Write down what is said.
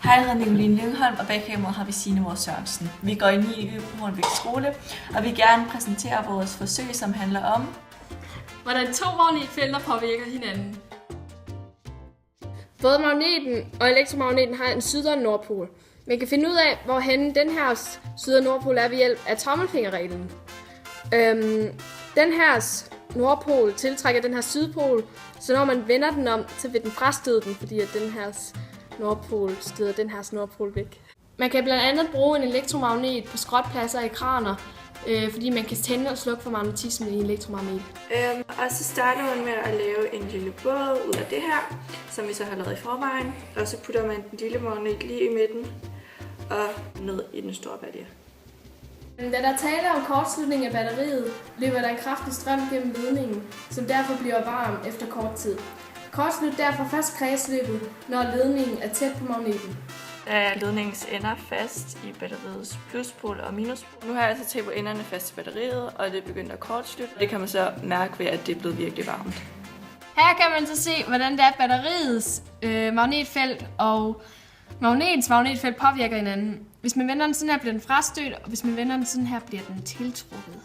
Hej, jeg hedder Nicoline Lyngholm, og bag kameraet har vi Signe Mor Sørensen. Vi går i 9. på Hornbæk skole, og vi vil gerne præsentere vores forsøg, som handler om hvordan to magnetfelter påvirker hinanden. Både magneten og elektromagneten har en syd- og en nordpol. Man kan finde ud af, hvorhen den her syd- og nordpol er ved hjælp af tommelfingerreglen. Den her nordpol tiltrækker den her sydpol, så når man vender den om, så vil den frastøde den, fordi at den her nordpol støder den her nordpol væk. Man kan blandt andet bruge en elektromagnet på skrotpladser i kraner, fordi man kan tænde og slukke for magnetismen i en elektromagnet. Og så starter man med at lave en lille båd ud af det her, som vi så har lavet i forvejen. Og så putter man den lille magnet lige i midten og ned i den store batterie. Da der taler om kortslutning af batteriet, løber der en kraftig strøm gennem ledningen, som derfor bliver varm efter kort tid. Kortslut derfor først kredsløbet, når ledningen er tæt på magneten. Ledningens ender fast i batteriets pluspol og minuspol. Nu har jeg altså tapet enderne fast i batteriet, og det er begyndt at kortslutte. Det kan man så mærke ved, at det er blevet virkelig varmt. Her kan man så se, hvordan det er batteriets magnetfelt og magnetens magnetfelt påvirker hinanden. Hvis man vender den sådan her, bliver den frastødt, og hvis man vender den sådan her, bliver den tiltrukket.